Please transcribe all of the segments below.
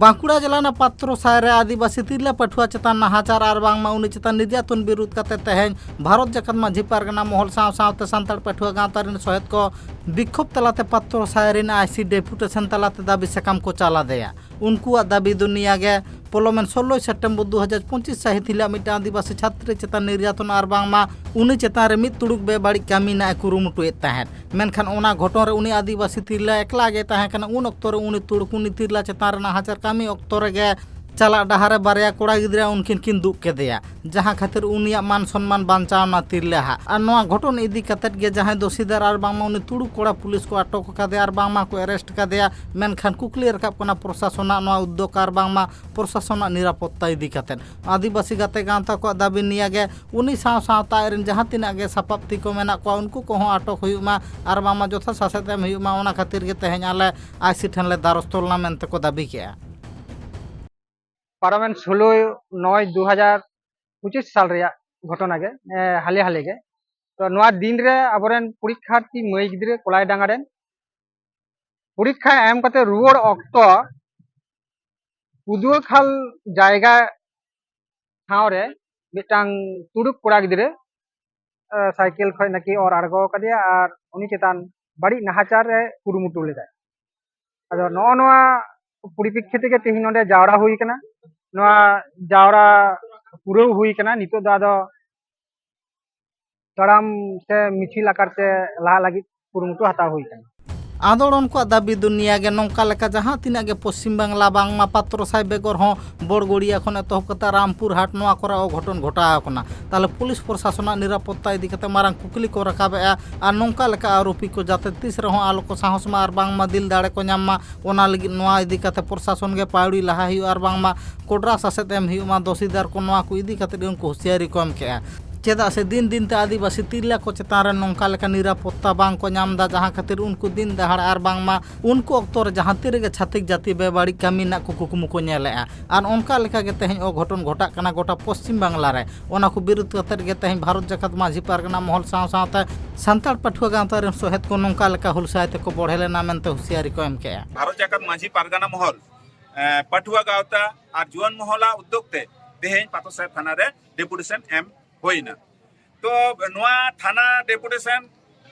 बांकुड़ा जिला पात्रो सायरे आदिवासी तिरला पठुआ चेतान नाहाचार और बांगमा उनी चेतान निर्यातन विरोध करते तेहें भारत जाकत माझी पारगना महल सावते सांताड़ पठुआ गाँव सहित को विक्षोभ तलाते पात्रो सायरिन आईसी डेपुटेशन तलाते दाबी साकाम को चाला देया उनकुआ दाबी दुनिया गे पोलोमेन 16 सेप्टेम्बर 2025 साहित हिला मिट आदिवासी छात्र चेतान निर्यातन और बांगमा उनी चेतान रे मिद तुड़ुक बेबाड़ी कामी ना कुरुमुटुएत ताहें मेनखान ओना घटन रे उनी आदिवासी तिरला एकला गे ताहें कना उन अक्तो रे उनी तुड़ुक उनी तिरला चेतान रे नाहाचार कामी अक्तो रे गे चला डहारे बारिया कोड़ा गिद्रा उनकिन किन दुख केदेया जहाँ खातिर उनिया मान सम्मान बांचावना तिरलाहा और नोआ घटन इदी कतेत गे जहाँ दोषीदार और बांगमा उनी तुड़ुक कोड़ा पुलिस को अटक कादेया और बांगमा को अरेस्ट कादेया मेनखान कुकली रकाब कना प्रशासना नोआ उद्योग और बांगमा प्रशासना निरापत्ता इदी कतेत आदिवासी गाते गांवता को दाबी निया गे उनी सावता एरन जहाँ तिना गे सापाप्ती को मेना को उनको को अटक हुयुमा और बांगमा जोथा सासेत एम हुयुमा ओना खातिर गे तेहें आले आईसी ठेन ले दारस्थलना मेनते को दाबी केया पारमेन 16/9/2025 साल रे घटना गे हाले हाले गे तो नोआ दिन रे अबरेन परीक्षार्थी मई गिद्रे कोलाई डांगा रेन परीक्षा एम कते रुवाड़ अक्तो पुदुआ खाल जायगा ठाव रे मिटांग तुड़ुक कोड़ा गिद्रे साइकिल खय नाकि और आड़गो कदिया और उनी चेतान बाड़ी नाहाचार रे कुरुमुटु लेदा आदो नोआ परिप्रेक्षित के तेहि नोडे जावड़ा हुई कना नोआ जावड़ा पुरौ हुई कना नितो दादो तड़ाम से मिছিল आकार से लहा लगी कुरुमुटु हता हुई कना आंदोलन को दाबी दुनिया गे नौका लेका जहाँ तीना गे पश्चिम बांगला बांगमा पात्रो साय बेगर हों बड़गड़िया खन एतहब कता रामपुर हाट नोआ करे घटन घटाव कना ताले पुलिस प्रशासन निरापत्ता इदी कते मारांग कुकली को रकाबेआ और नौका लेका आरोपी को जाते तीस रहो आलो को साहस मा और बांगमा दिल दाड़े को नामा ओना लगी नोआ इदी कते प्रशासन गे पाउड़ी लहा हुई और बांगमा कोडरा सासेत एम हुयुमा दोषीदार को नोआ को इदी कते उनको होशियारी को एम केआ चेदा से दिन दिन ते आदिवासी तिरला को चेतान रे नौका लेका निरापत्ता बांग को नामदा जहाँ खातिर उनको दिन दहाड़ और बांगमा उनको अक्तो रे जहाँ तिरगे छातिक जाति बेबाड़ी कामी ना को कुकुमु को नेलेआ और उनका लेका गे तेहें ओ घटन घटा कना गोटा पश्चिम बांगला रे ओना को विरोध कतेर गे तेहें भारत जाकत माझी पारगना महल सावते सांताड़ पठुआ गांवता रे सहित को नौका लेका हुलसायते को बढ़ेले ना मेनते होशियारी को एम केआ भारत जाकत माझी पारगना महल पठुआ गांवता और जुआन महला उद्योगते तेहें पातोसाहेब थाना रे डेपुटेशन एम होइना तो नोआ थाना डेपुटेशन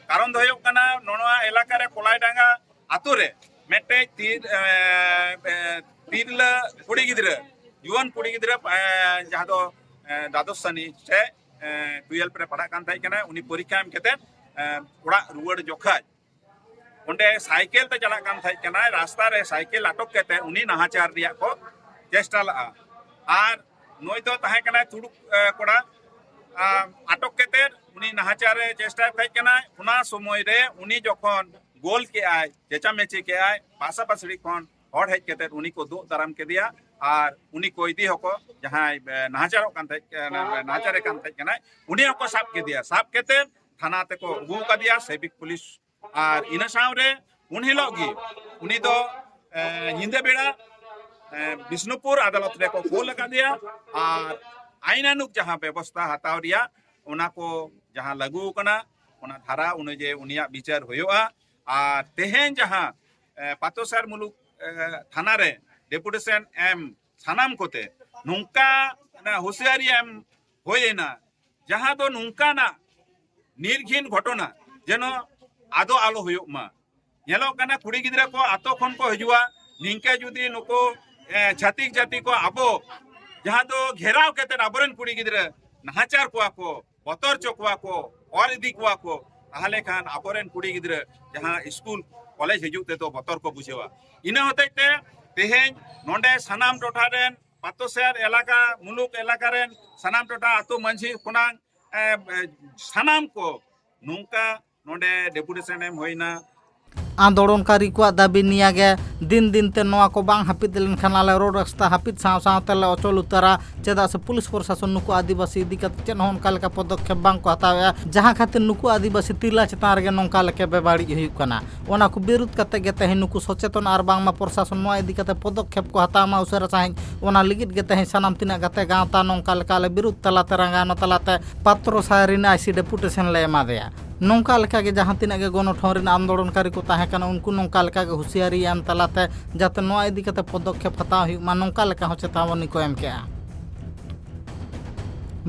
कारण दो कना नोआ इलाका रे कोलाईडांगा आतु रे मेटे तीरला कुड़ी गिद्रा जुआन कुड़ी गिद्रा जहाँ दो द्वादश श्रेणी से 12 रे पढ़ा कान थाई कना उनी परीक्षा एम केते ओड़ा रुवाड़ जोखाय ओंडे साइकिल ते चला कान थाई कना रास्ता रे साइकिल अटक केते उनी नाहाचार रिया को चेष्टा ला आर नोय दो ताहे कना तुड़ुक कोड़ा आटक केते उनी नाहाचार चेष्टा खाइकना उना समय रे उनी जखन गोल के आय चेचा मेची के आय पासा पासड़ी खन हड़ हेज केते उनी को दो दाराम के दिया और उनी को इदी हको जहां नाहाचार कान थाई नाहाचार कान थाई कना उनी हको साब के दिया साब केते थाना ते को गु का दिया सेबिक पुलिस और इना साव रे उन हिलोगी उनी दो हिंदे बेड़ा विष्णुपुर अदालत रे को गोल लगा दिया और आईनानुक जहाँ व्यवस्था हताव रिया उना को जहाँ लागू कना उना धारा अनुजे उनिया विचार होयोआ और तेहें जहाँ पातोसार मुलुक थाना रे डेपुटेशन एम सानाम कोते नुंका ना होशियारी एम होयेना जहाँ दो नुंका ना निर्घिन घटना जेनो आदो आलो होयोमा नेलो कना कुड़ी गिद्रा को आतो खन को हजुआ निंके जुदी नुको छातिक जाति को आबो जहाँ तो घेराव केते आबरेन कुड़ी गिद्रा नाहाचार को बतर चोकवा को और इदी को ताहले खान आबरेन कुड़ी गिद्रा जहाँ स्कूल कॉलेज हजुते तो बतर को बुझेवा इना होतेते तेहें नोंडे सनाम टोठा रेन पातोसार इलाका मुलुक इलाका रेन सनाम टोठा आतो मंझी खुनांग सनाम को नुंका नोंडे डेपुटेशन एम होइना आंदोलनकारी को दाबी निया गे दिन दिन ते नोआ को बांग हापिद लेनखान आले रोड रास्ता हापिद सावते ले अचल उतारा चेदा से पुलिस प्रशासन नुकु आदिवासी इदी कते चेन होनका लेका पदक्षेप बांग को हतावे जहाँ खातिर नुकु आदिवासी तिरला चेतान रे नौका लेके बेबाड़ी हुयुग कना ओना को विरोध कते गे तेहें नुकु सचेतन और बांगमा प्रशासन नोआ इदी कते पदक्षेप को हतामा उसारा चाहे ओना लिगित गे तेहें सानाम तिना गाते गांवता नौका लेका ले विरोध तलाते रंगानो तलाते पात्रो सायरिन आईसी डेपुटेशन ले एमा देया नौका लेकागे जहाँ तीना गे गणठन रेन आंदोलनकारी को ताहे काना उनको नौका लेकागे हुसियारी एम तलाते जाते नोआ इदी कते पदक्षेप हताव हुयुमा नौका लेका हो चेतावनी को एम केआ।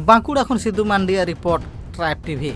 बांकुड़ा खन सिद्धू मांडिया रिपोर्ट ट्राइब टीवी।